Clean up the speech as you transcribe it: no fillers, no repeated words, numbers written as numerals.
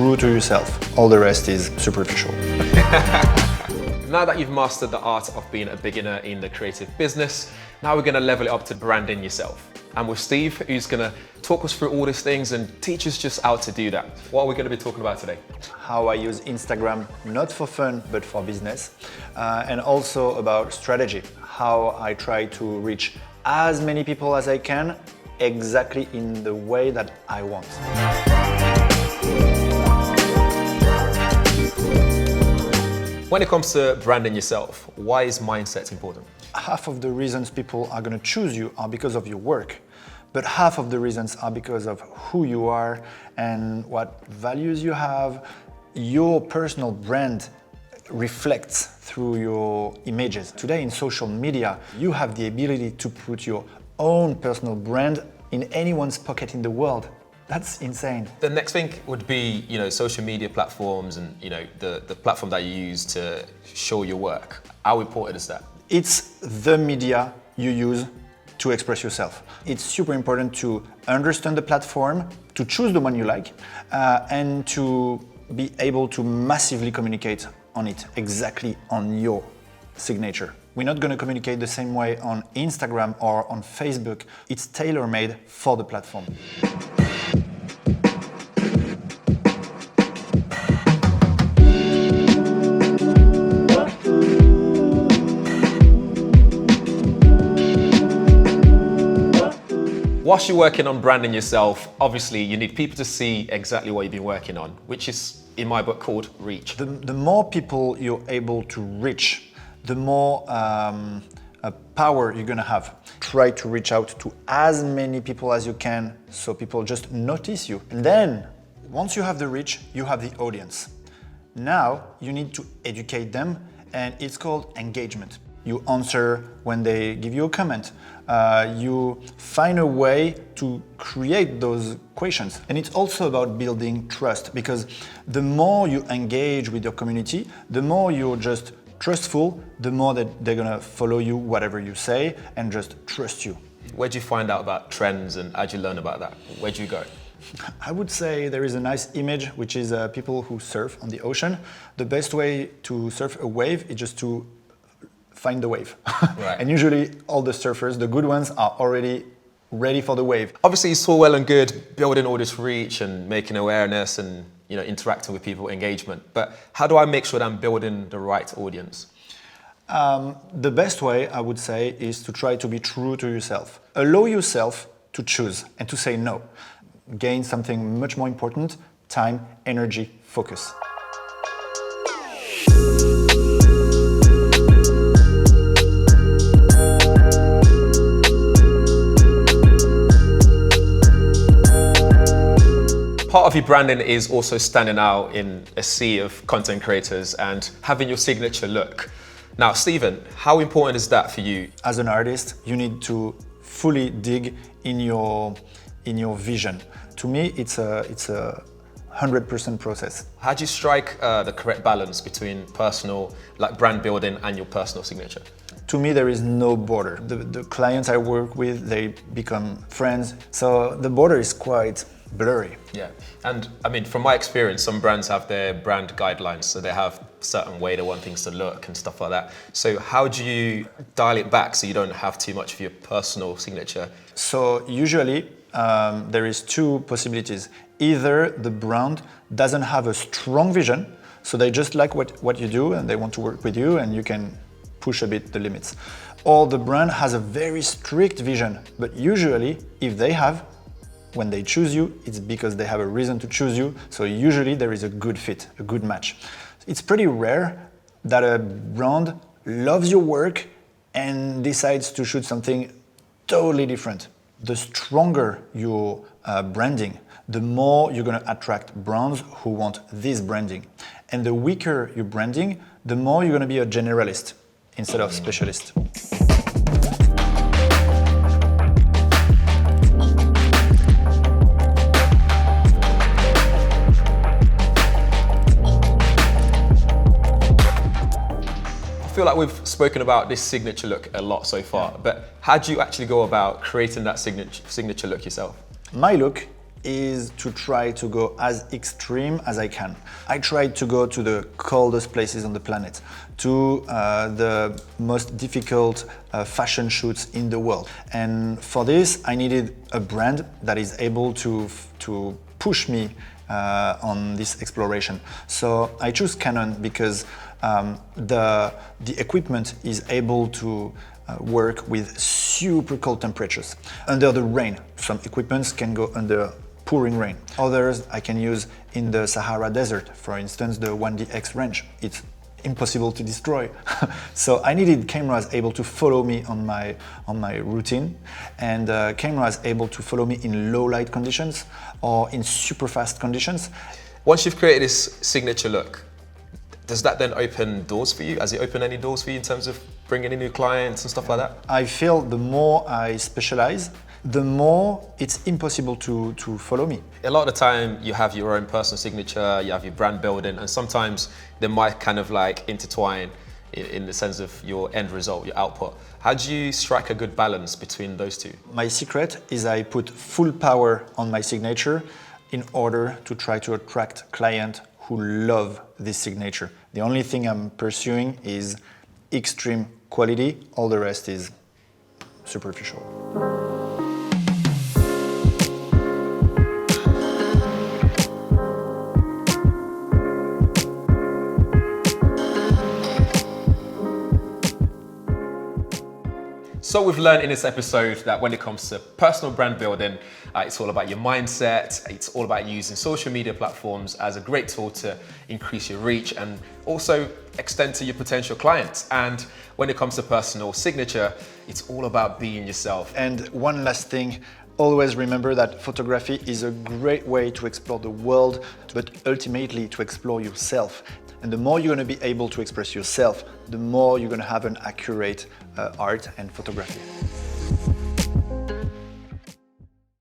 true to yourself. All the rest is superficial. Now that you've mastered the art of being a beginner in the creative business, now we're going to level it up to branding yourself. And with Steve, who's going to talk us through all these things and teach us just how to do that. What are we going to be talking about today? How I use Instagram, not for fun, but for business. And also about strategy, how I try to reach as many people as I can, exactly in the way that I want. When it comes to branding yourself, why is mindset important? Half of the reasons people are going to choose you are because of your work, but half of the reasons are because of who you are and what values you have. Your personal brand reflects through your images. Today in social media, you have the ability to put your own personal brand in anyone's pocket in the world. That's insane. The next thing would be, social media platforms and, the platform that you use to show your work. How important is that? It's the media you use to express yourself. It's super important to understand the platform, to choose the one you like, and to be able to massively communicate on it, exactly on your signature. We're not going to communicate the same way on Instagram or on Facebook. It's tailor-made for the platform. Whilst you're working on branding yourself, obviously you need people to see exactly what you've been working on, which is, in my book, called reach. The more people you're able to reach, the more power you're gonna have. Try to reach out to as many people as you can so people just notice you. And then, once you have the reach, you have the audience. Now, you need to educate them, and it's called engagement. You answer when they give you a comment. You find a way to create those questions. And it's also about building trust, because the more you engage with your community, the more you're just trustful, the more that they're gonna follow you, whatever you say, and just trust you. Where'd you find out about trends and how'd you learn about that? Where'd you go? I would say there is a nice image, which is people who surf on the ocean. The best way to surf a wave is just to find the wave. Right. And usually all the surfers, the good ones, are already ready for the wave. Obviously it's all well and good building all this reach and making awareness and interacting with people, engagement. But how do I make sure that I'm building the right audience? The best way, I would say, is to try to be true to yourself. Allow yourself to choose and to say no. Gain something much more important: time, energy, focus. Part of your branding is also standing out in a sea of content creators and having your signature look. Now, Stephen, how important is that for you? As an artist, you need to fully dig in your vision. To me, it's a 100% process. How do you strike the correct balance between personal, like brand building, and your personal signature? To me, there is no border. The clients I work with, they become friends. So the border is quite blurry. Yeah, and I mean, from my experience, some brands have their brand guidelines, so they have a certain way they want things to look and stuff like that. So how do you dial it back so you don't have too much of your personal signature? So usually there is two possibilities. Either the brand doesn't have a strong vision, so they just like what you do and they want to work with you and you can push a bit the limits. Or the brand has a very strict vision, but usually if they have, when they choose you, it's because they have a reason to choose you. So usually there is a good fit, a good match. It's pretty rare that a brand loves your work and decides to shoot something totally different. The stronger your branding, the more you're going to attract brands who want this branding. And the weaker your branding, the more you're going to be a generalist instead of specialist. I feel like we've spoken about this signature look a lot so far, but how do you actually go about creating that signature look yourself? My look is to try to go as extreme as I can. I tried to go to the coldest places on the planet, to the most difficult fashion shoots in the world. And for this, I needed a brand that is able to push me on this exploration. So I choose Canon because the equipment is able to work with super cold temperatures. Under the rain, some equipments can go under pouring rain. Others I can use in the Sahara Desert, for instance the 1DX range. It's impossible to destroy. So I needed cameras able to follow me on my routine, and cameras able to follow me in low light conditions or in super fast conditions. Once you've created this signature look, does that then open doors for you? Has it opened any doors for you in terms of bringing in new clients and stuff like that? I feel the more I specialize, the more it's impossible to follow me. A lot of the time you have your own personal signature, you have your brand building, and sometimes they might kind of like intertwine in the sense of your end result, your output. How do you strike a good balance between those two? My secret is I put full power on my signature in order to try to attract clients who love this signature. The only thing I'm pursuing is extreme quality, all the rest is superficial. So we've learned in this episode that when it comes to personal brand building, it's all about your mindset. It's all about using social media platforms as a great tool to increase your reach and also extend to your potential clients. And when it comes to personal signature, it's all about being yourself. And one last thing, always remember that photography is a great way to explore the world, but ultimately to explore yourself. And the more you're going to be able to express yourself, the more you're going to have an accurate art and photography.